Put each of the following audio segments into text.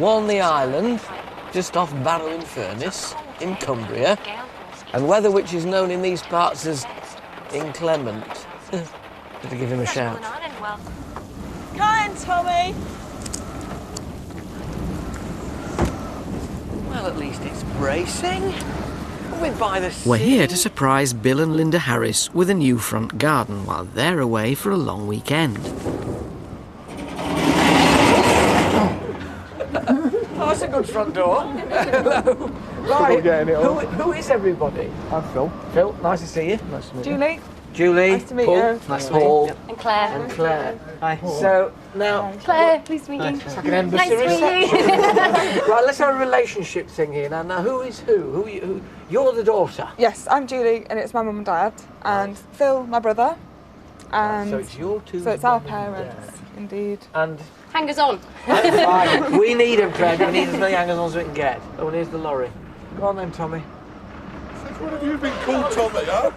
Walney Island, just off Barrow-in-Furness, in Cumbria, and weather which is known in these parts as inclement. Better give him a shout. Come in, Tommy. Well, at least it's bracing. We're by the sea. We're here to surprise Bill and Linda Harris with a new front garden while they're away for a long weekend. Oh, that's a good front door. Hello. Right, who is everybody? I'm Phil. Phil, nice to see you. Nice to meet Julie. Julie. Nice to meet Paul. you. Nice to meet you. And Claire. And Claire. Hi. So, now... Claire, pleased to meet you. It's like an embassy Nice to meet you. Right, let's have a relationship thing here. Now who is who? You're the daughter. Yes, I'm Julie, and it's my mum and dad, and Phil, my brother, and So it's your two. so it's our mum and parents, dad. indeed. And Hangers on. right, we need them, Claire. We need as many hangers on as we can get. Oh, and here's the lorry. Go on then, Tommy. Since when have you been called Tommy, huh?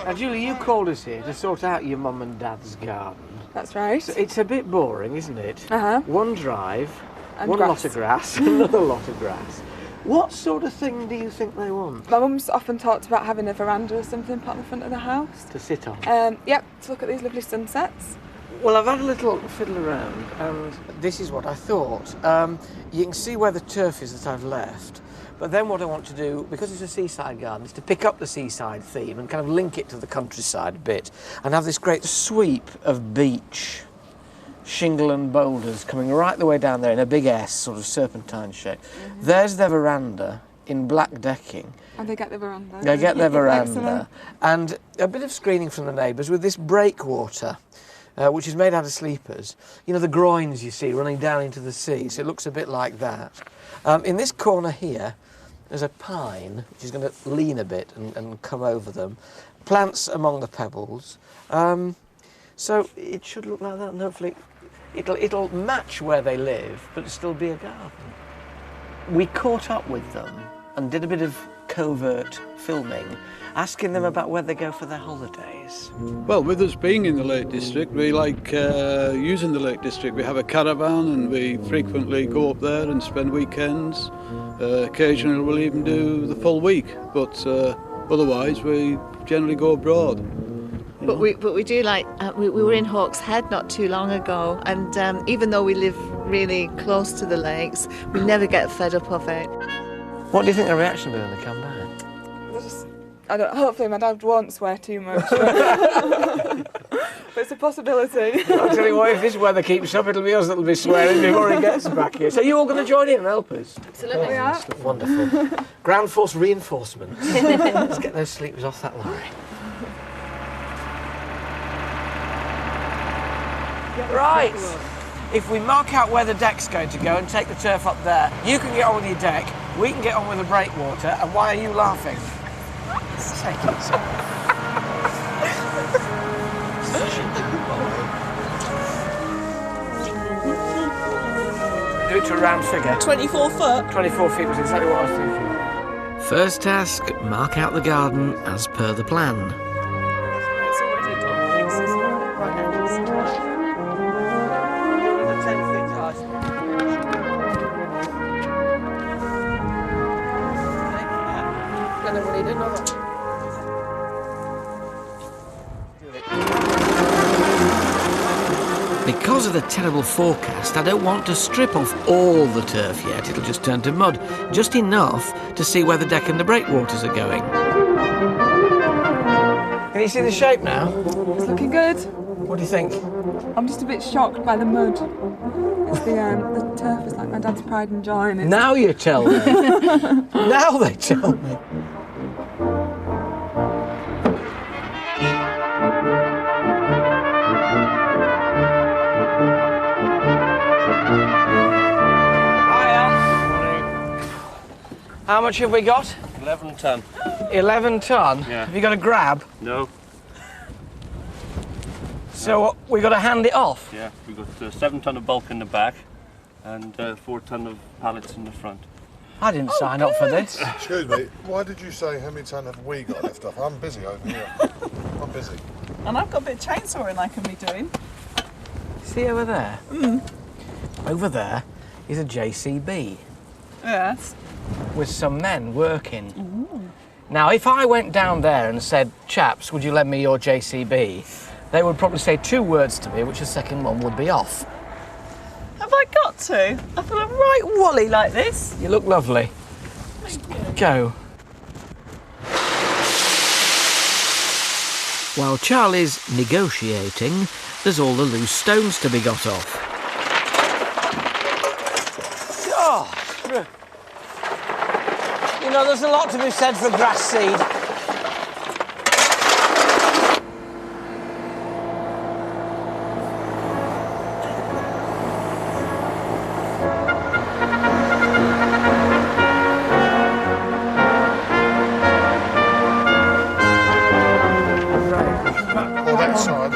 Now, Julie, you called us here to sort out your mum and dad's garden. That's right. So it's a bit boring, isn't it? Uh-huh. One drive, And one grass. lot of grass, another lot of grass. What sort of thing do you think they want My mum's often talked about having a veranda or something put on the front of the house. to sit on? Yep, to look at these lovely sunsets. Well, I've had a little fiddle around, and this is what I thought. You can see where the turf is that I've left, but then what I want to do, because it's a seaside garden, is to pick up the seaside theme and kind of link it to the countryside a bit, and have this great sweep of beach, shingle and boulders coming right the way down there in a big S, sort of serpentine shape. Mm-hmm. There's their veranda in black decking. And they get the veranda. They get their veranda, Excellent. and a bit of screening from the neighbours with this breakwater. Which is made out of sleepers. You know, the groins you see running down into the sea, so it looks a bit like that. In this corner here, there's a pine, which is going to lean a bit and come over them. Plants among the pebbles. So it should look like that, and hopefully it'll match where they live, but still be a garden. We caught up with them and did a bit of covert filming, asking them about where they go for their holidays. Well, with us being in the Lake District, we like using the Lake District. We have a caravan and we frequently go up there and spend weekends. Occasionally we'll even do the full week, but otherwise we generally go abroad. But we do like, we were in Hawks Head not too long ago, and even though we live really close to the lakes, we never get fed up of it. What do you think the reaction will be when they come back? Hopefully my dad won't swear too much. But it's a possibility. I'll tell you what, if this weather keeps up, it'll be us that'll be swearing before he gets back here. So you all going to join in and help us? Absolutely. We are. Wonderful. Ground force reinforcement. Let's get those sleepers off that lorry. Right. If we mark out where the deck's going to go and take the turf up there, you can get on with your deck, we can get on with the breakwater, and why are you laughing? Do it to a round figure. 24 foot. 24 feet was exactly what I was thinking. First task, mark out the garden as per the plan. It's already done. Because of the terrible forecast, I don't want to strip off all the turf yet. It'll just turn to mud. Just enough to see where the deck and the breakwaters are going. Can you see the shape now? It's looking good. What do you think? I'm just a bit shocked by the mud. It's the turf is like my dad's pride and joy. And it's Now you tell me. Now they tell me. How much have we got? 11 ton. 11 ton? Yeah. Have you got a grab? No. So we got to hand it off? Yeah, we got 7 ton of bulk in the back and 4 ton of pallets in the front. I didn't sign up for this. Excuse me, why did you say how many ton have we got left off? I'm busy over here. I'm busy. And I've got a bit of chainsawing I can be doing. See over there? Over there is a JCB Yes. with some men working. Now, if I went down there and said, chaps, would you lend me your JCB? They would probably say 2 words to me, which the second one would be off. Have I got to? I feel right woolly like this. You look lovely. Go. While Charlie's negotiating, there's all the loose stones to be got off. Oh. You know, there's a lot to be said for grass seed. Or that side.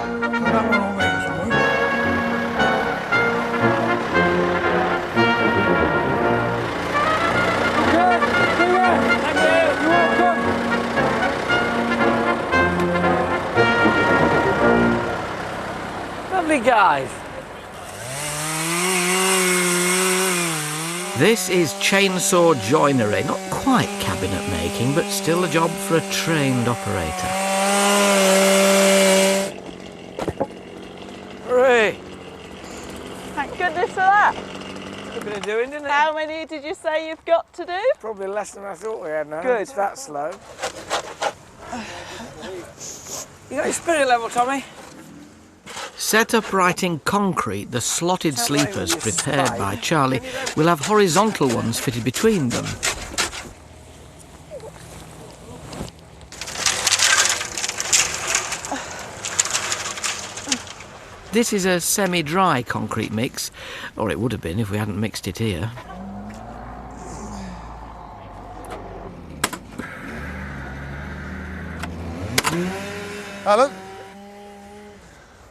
Lovely guys. This is chainsaw joinery, not quite cabinet making, but still a job for a trained operator. Hooray. Thank goodness for that. Good bit of doing, didn't it? How many did you say you've got to do? Probably less than I thought we had now. Good. It's that slow. You got your spirit level, Tommy? Set up writing concrete, the slotted sleepers prepared by Charlie will have horizontal ones fitted between them. This is a semi-dry concrete mix, or it would have been if we hadn't mixed it here. Alan,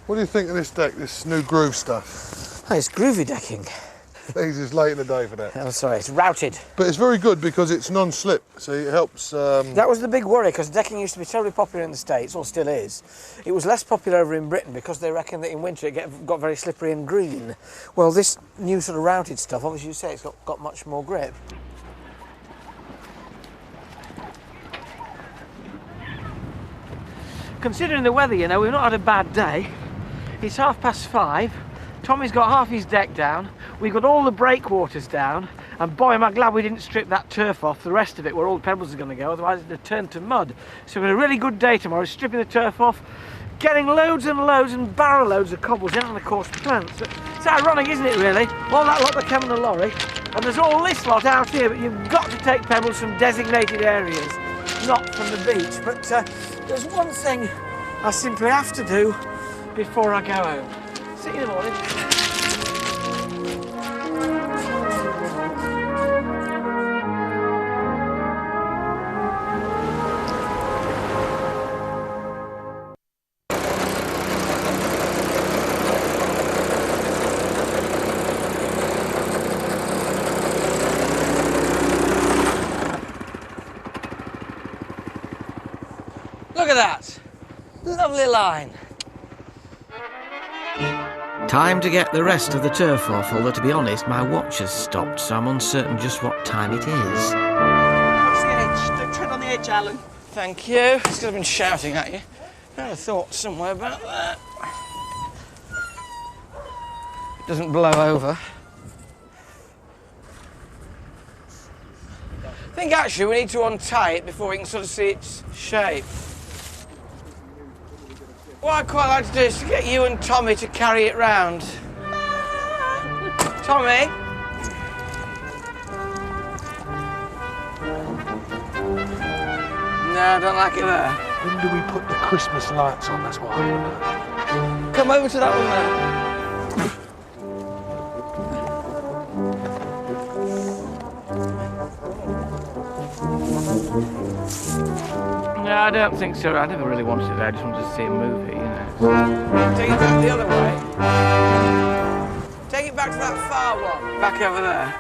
what do you think of this deck, this new groove stuff? Oh, it's groovy decking. Things is late in the day for that. Oh, sorry, it's routed. But it's very good because it's non-slip, so it helps... That was the big worry, because decking used to be terribly popular in the States, or still is. It was less popular over in Britain because they reckon that in winter it got very slippery and green. Well, this new sort of routed stuff, obviously you say it's got much more grip. Considering the weather, you know, we've not had a bad day. It's 5:30. Tommy's got half his deck down. We've got all the breakwaters down. And boy, am I glad we didn't strip that turf off, the rest of it, where all the pebbles are going to go, otherwise it'd have turned to mud. So we've got a really good day tomorrow, stripping the turf off, getting loads and loads and barrel loads of cobbles in, and of course plants. It's ironic, isn't it, really? All that lot that came on the lorry, and there's all this lot out here, but you've got to take pebbles from designated areas, not from the beach. But there's one thing I simply have to do before I go home. See you in the morning. Look at that. Lovely line. Time to get the rest of the turf off, although to be honest, my watch has stopped, so I'm uncertain just what time it is. Watch the edge. Don't tread on the edge, Alan. Thank you. It's going to have been shouting at you. I had a thought somewhere about that. It doesn't blow over. I think actually we need to untie it before we can sort of see its shape. What I'd quite like to do is to get you and Tommy to carry it round. Tommy? No, I don't like it there. When do we put the Christmas lights on? That's what I want to know. Come over to that one there. No, I don't think so. I never really wanted it. I just wanted to see a movie, you know. Take it back the other way. Take it back to that far one. Back over there.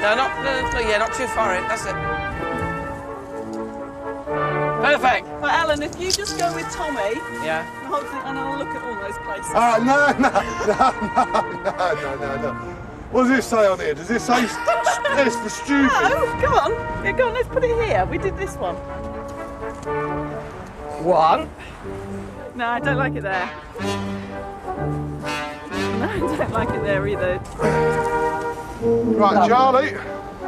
No, not too far in. That's it. Perfect. Right, Alan, if you just go with Tommy, Yeah. the whole thing, and I'll look at all those places. No. What does this say on here? Does this say S for stupid? Oh, come on. Yeah, go on, let's put it here. We did this one. 1. No, I don't like it there. No, I don't like it there either. Right, Charlie,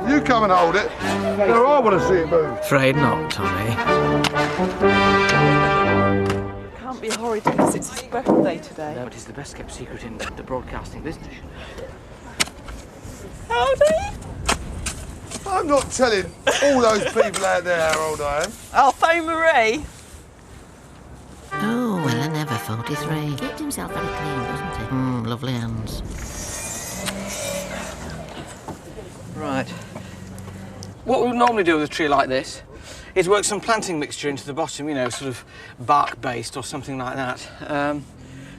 you come and hold it. No, I want to see it move. Afraid not, Tommy. Can't be horrid because it's his birthday today. No, but it's the best kept secret in the broadcasting business. How old are you? I'm not telling all those people out there how old I am. Alfie Marie. Oh, well, I never 43. Keeps himself very clean, doesn't he? Lovely hands. Right. What we would normally do with a tree like this is work some planting mixture into the bottom, you know, sort of bark-based or something like that.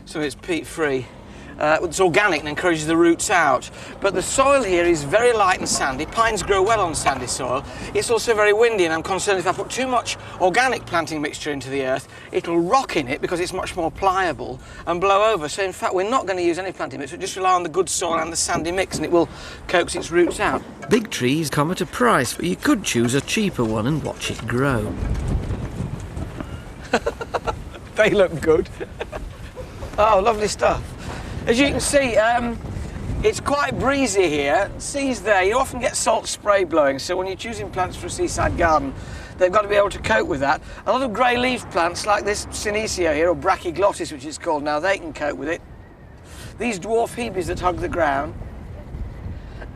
So it's peat-free. It's organic and encourages the roots out. But the soil here is very light and sandy. Pines grow well on sandy soil. It's also very windy, and I'm concerned if I put too much organic planting mixture into the earth, it'll rock in it because it's much more pliable and blow over. So in fact, we're not going to use any planting mixture. Just rely on the good soil and the sandy mix, and it will coax its roots out. Big trees come at a price, but you could choose a cheaper one and watch it grow. They look good. Oh, lovely stuff. As you can see, it's quite breezy here. Seas there, you often get salt spray blowing, so when you're choosing plants for a seaside garden, they've got to be able to cope with that. A lot of grey-leaved plants, like this Senecio here, or Brachyglottis, which it's called now, they can cope with it. These dwarf hebes that hug the ground.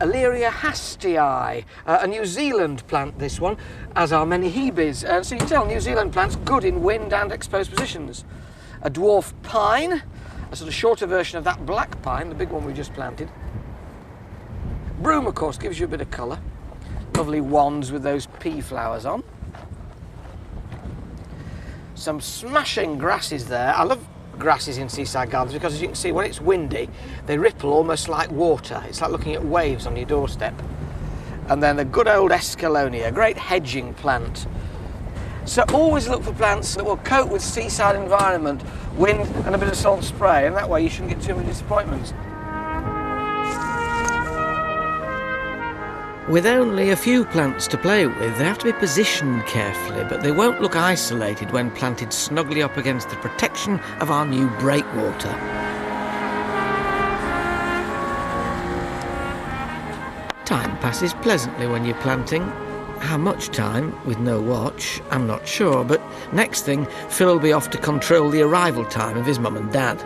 Aleria hastii, a New Zealand plant, this one, as are many hebes. So you can tell New Zealand plants good in wind and exposed positions. A dwarf pine, a sort of shorter version of that black pine, the big one we just planted. Broom, of course, gives you a bit of colour. Lovely wands with those pea flowers on. Some smashing grasses there. I love grasses in seaside gardens because, as you can see, when it's windy, they ripple almost like water. It's like looking at waves on your doorstep. And then the good old Escalonia, a great hedging plant. So always look for plants that will cope with seaside environment, wind and a bit of salt spray, and that way you shouldn't get too many disappointments. With only a few plants to play with, they have to be positioned carefully, but they won't look isolated when planted snugly up against the protection of our new breakwater. Time passes pleasantly when you're planting. How much time, with no watch, I'm not sure, but next thing, Phil will be off to control the arrival time of his mum and dad.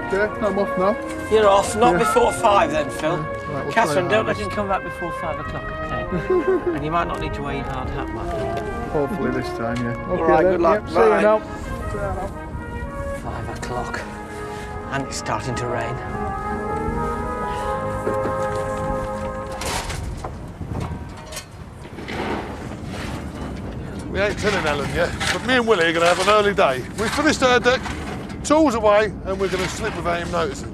Okay, I'm off now. You're off, not before 5 then, Phil. Right, we'll Catherine, try don't that. let him come back before 5 o'clock, okay? And you might not need to wear your hard hat, Mark. Hopefully this time, yeah. Okay, All right, then. good luck. Yep, see you Bye. now. 5 o'clock, and it's starting to rain. We ain't telling Ellen yet, but me and Willie are going to have an early day. We finished our deck, tools away, and we're going to slip without him noticing.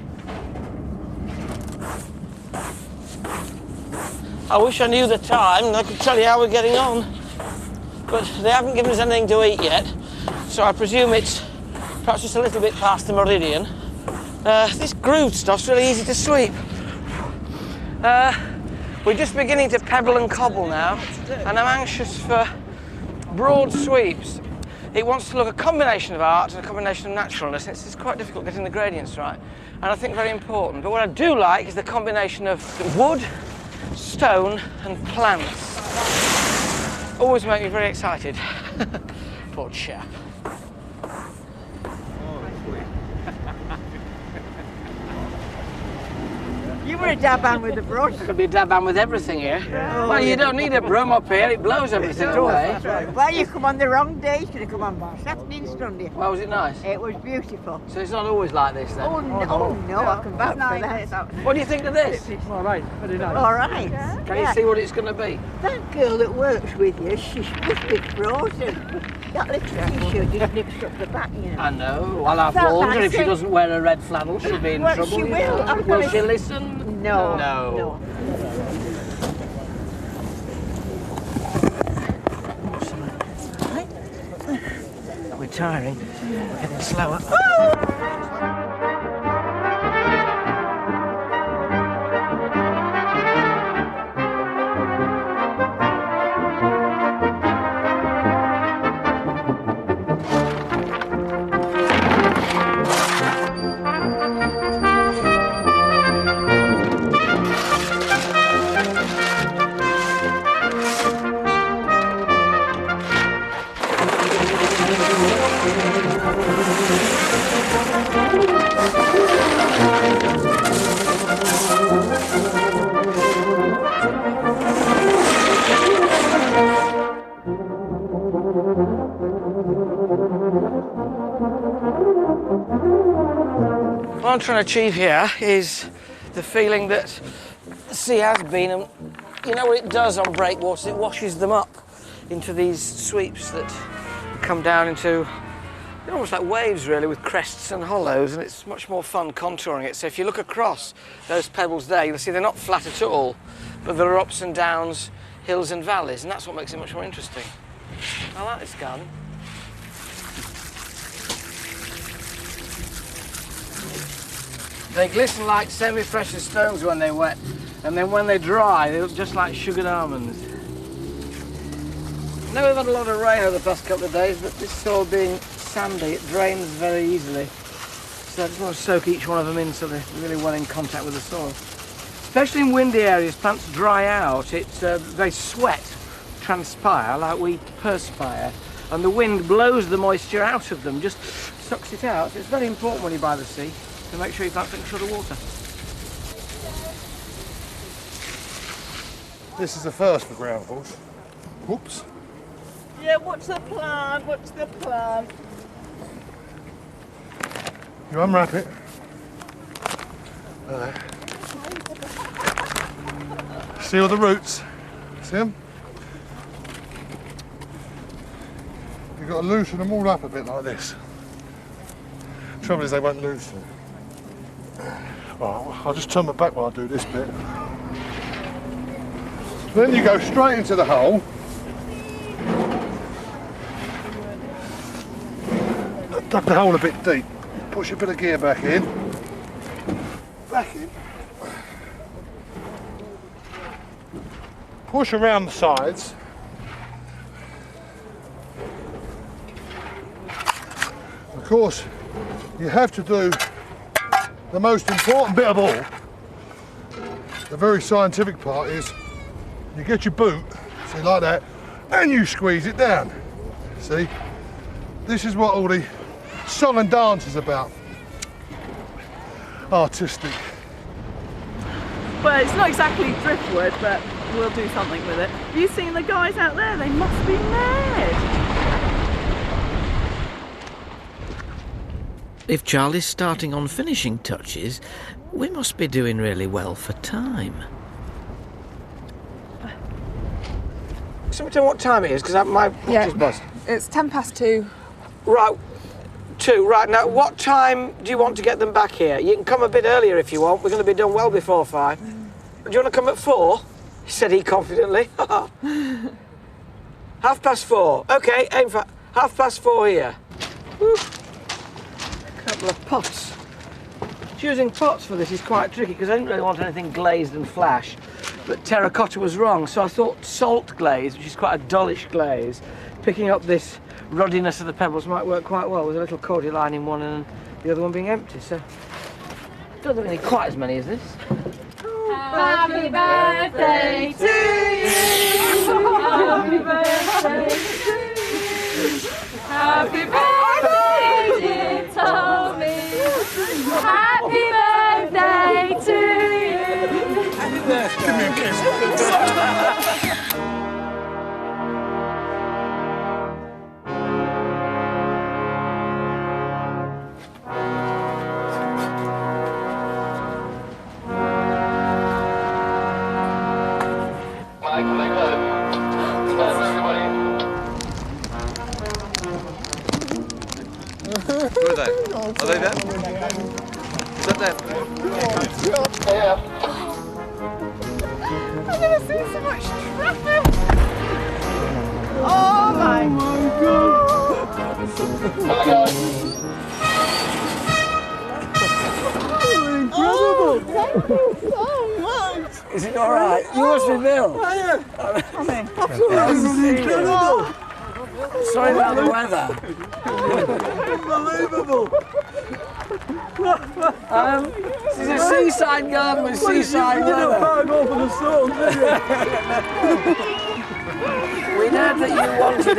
I wish I knew the time and I could tell you how we're getting on. But they haven't given us anything to eat yet, so I presume it's perhaps just a little bit past the meridian. This grooved stuff's really easy to sweep. We're just beginning to pebble and cobble now, and I'm anxious for broad sweeps. It wants to look a combination of art and a combination of naturalness. It's quite difficult getting the gradients right, and I think very important. But what I do like is the combination of wood, stone and plants. Always make me very excited. Poor chap. You were a dab hand with the brush. Could be a dab hand with everything here. Well, you don't need a broom up here, it blows everything away. Well, you come on the wrong day. You should have come on Saturday and Sunday. Well, was it nice? It was beautiful. So it's not always like this then? Oh no, I can vouch for that. What do you think of this? All right, very nice. All right. Can you see what it's going to be? That girl that works with you, she must be frozen. That little t-shirt just nips up the back, you know. I know. I'll have warned her if she doesn't wear a red flannel, she'll be in trouble. She will. Will she listen? No. No. tiring. We're getting slower. What I'm trying to achieve here is the feeling that the sea has been, and you know what it does on breakwaters? It washes them up into these sweeps that come down into, they're almost like waves really, with crests and hollows, and it's much more fun contouring it. So if you look across those pebbles there, you'll see they're not flat at all, but there are ups and downs, hills and valleys, and that's what makes it much more interesting. I like this garden. They glisten like semi-precious stones when they're wet, and then when they dry, they look just like sugared almonds. Now we've had a lot of rain over the past couple of days, but this soil being sandy, it drains very easily. So I just want to soak each one of them in so they're really well in contact with the soil. Especially in windy areas, plants dry out. They sweat, transpire like we perspire, and the wind blows the moisture out of them, just sucks it out. So it's very important when you buy the sea to make sure you plant things short of water. This is the first for groundfuls. Whoops. Yeah, watch the plant, watch the plant. You unwrap it. There. See all the roots? See them? You've got to loosen them all up a bit like this. Trouble is they won't loosen. Right, I'll just turn my back while I do this bit. Then you go straight into the hole. Dug the hole a bit deep. Push a bit of gear back in. Back in. Push around the sides. Of course, you have to do the most important bit of all. The very scientific part is you get your boot, see, like that, and you squeeze it down. See? This is what all the song and dance is about. Artistic. Well, it's not exactly driftwood, but we'll do something with it. Have you seen the guys out there? They must be mad. If Charlie's starting on finishing touches, we must be doing really well for time. Somebody tell me what time it is, because my watch is buzzed. It's 2:10. Right, 2. Right, now what time do you want to get them back here? You can come a bit earlier if you want. We're going to be done well before 5. Do you want to come at 4? Said he confidently. 4:30. OK, aim for 4:30 here. Woo. Couple of pots. Choosing pots for this is quite tricky because I didn't really want anything glazed and flash, but terracotta was wrong, so I thought salt glaze, which is quite a dullish glaze, picking up this ruddiness of the pebbles might work quite well with a little cordyline in one and the other one being empty. So don't think we need quite as many as this. Happy birthday to you. Happy birthday to you. Happy birthday, dear Tommy. Happy birthday to you. Happy birthday. Give me a kiss. Who are they? Are they there? Is that them? Yeah. I've never seen so much traffic. Oh my God. Is it all right? You must be Bill. Incredible! Sorry about the weather. Unbelievable! This is a seaside garden with seaside weather. You didn't park off on the sun, did you? We heard that you wanted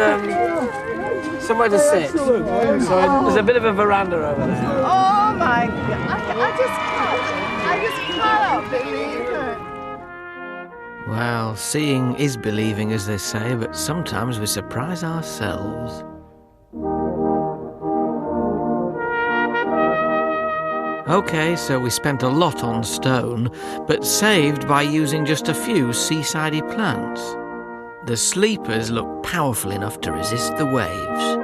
somewhere to sit. So there's a bit of a veranda over there. Oh my God! I just cannot believe it. Well, seeing is believing, as they say, but sometimes we surprise ourselves. OK, so we spent a lot on stone, but saved by using just a few seasidey plants. The sleepers look powerful enough to resist the waves.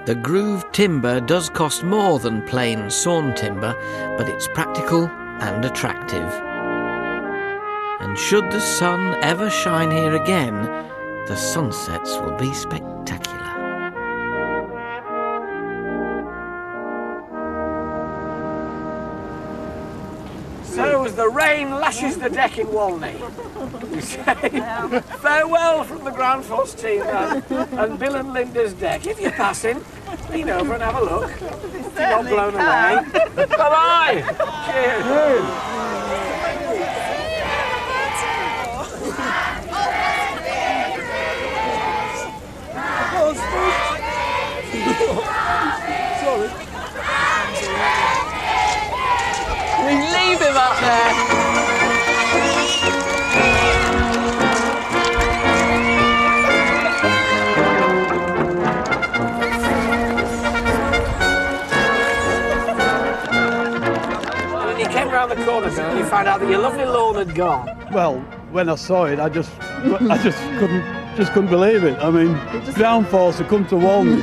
The grooved timber does cost more than plain sawn timber, but it's practical and attractive. And should the sun ever shine here again, the sunsets will be spectacular. So as the rain lashes the deck in Walney, we say farewell from the ground force team and Bill and Linda's deck. If you're passing, lean over and have a look. If you're not blown away. Bye-bye. Cheers. Sorry. We leave him up there. When you came round the corner, Bill, you found out that your lovely lawn had gone. Well, when I saw it, I just couldn't believe it. I mean, ground force had come to Walney.